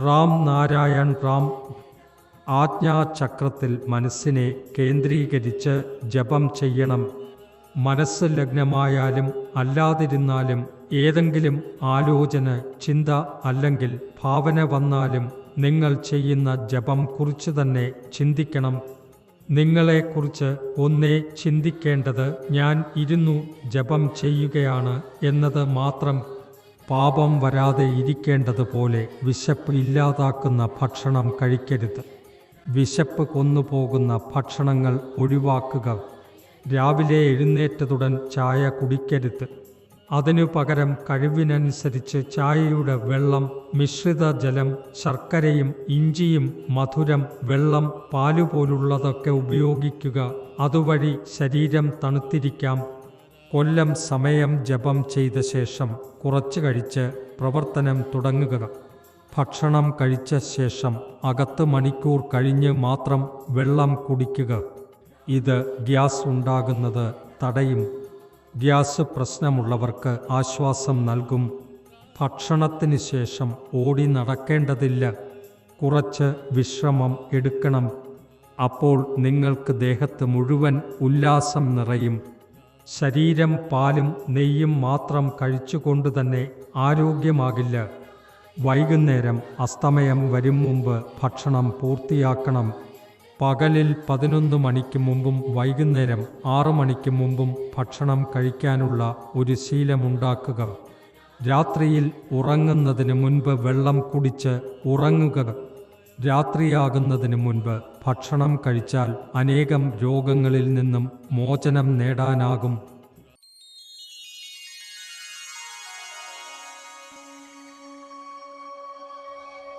റാം നാരായൺ റാം. ആജ്ഞാചക്രത്തിൽ മനസ്സിനെ കേന്ദ്രീകരിച്ച് ജപം ചെയ്യണം. മനസ്സ് ലഗ്നമായാലും അല്ലാതിരുന്നാലും ഏതെങ്കിലും ആലോചന, ചിന്ത അല്ലെങ്കിൽ ഭാവന വന്നാലും നിങ്ങൾ ചെയ്യുന്ന ജപം കുറിച്ച് തന്നെ ചിന്തിക്കണം. നിങ്ങളെക്കുറിച്ച് ഒന്നേ ചിന്തിക്കേണ്ടത് ഞാൻ ഇരുന്നു ജപം ചെയ്യുകയാണ് എന്നത് മാത്രം. പാപം വരാതെ ഇരിക്കേണ്ടതുപോലെ വിശപ്പ് ഇല്ലാതാക്കുന്ന ഭക്ഷണം കഴിക്കരുത്. വിശപ്പ് കൊന്നുപോകുന്ന ഭക്ഷണങ്ങൾ ഒഴിവാക്കുക. രാവിലെ എഴുന്നേറ്റതുടൻ ചായ കുടിക്കരുത്. അതിനു പകരം കഴിവിനനുസരിച്ച് ചായയുടെ വെള്ളം, മിശ്രിത ജലം, ശർക്കരയും ഇഞ്ചിയും, മധുരം, വെള്ളം, പാലുപോലുള്ളതൊക്കെ ഉപയോഗിക്കുക. അതുവഴി ശരീരം തണുത്തിരിക്കാം. കൊല്ലം സമയം ജപം ചെയ്ത ശേഷം കുറച്ച് കഴിച്ച് പ്രവർത്തനം തുടങ്ങുക. ഭക്ഷണം കഴിച്ച ശേഷം അകത്ത് മണിക്കൂർ കഴിഞ്ഞ് മാത്രം വെള്ളം കുടിക്കുക. ഇത് ഗ്യാസ് ഉണ്ടാകുന്നത് തടയും. ഗ്യാസ് പ്രശ്നമുള്ളവർക്ക് ആശ്വാസം നൽകും. ഭക്ഷണത്തിന് ശേഷം ഓടി നടക്കേണ്ടതില്ല. കുറച്ച് വിശ്രമം എടുക്കണം. അപ്പോൾ നിങ്ങൾക്ക് ദേഹത്ത് മുഴുവൻ ഉല്ലാസം നിറയും. ശരീരം പാലും നെയ്യും മാത്രം കഴിച്ചുകൊണ്ടുതന്നെ ആരോഗ്യമാകില്ല. വൈകുന്നേരം അസ്തമയം വരും മുമ്പ് ഭക്ഷണം പൂർത്തിയാക്കണം. പകലിൽ 11 മണിക്ക് മുമ്പും വൈകുന്നേരം 6 മണിക്ക് മുമ്പും ഭക്ഷണം കഴിക്കാനുള്ള ഒരു ശീലമുണ്ടാക്കുക. രാത്രിയിൽ ഉറങ്ങുന്നതിന് മുൻപ് വെള്ളം കുടിച്ച് ഉറങ്ങുക. രാത്രിയാകുന്നതിന് മുൻപ് ഭക്ഷണം കഴിച്ചാൽ അനേകം രോഗങ്ങളിൽ നിന്നും മോചനം നേടാനാകും.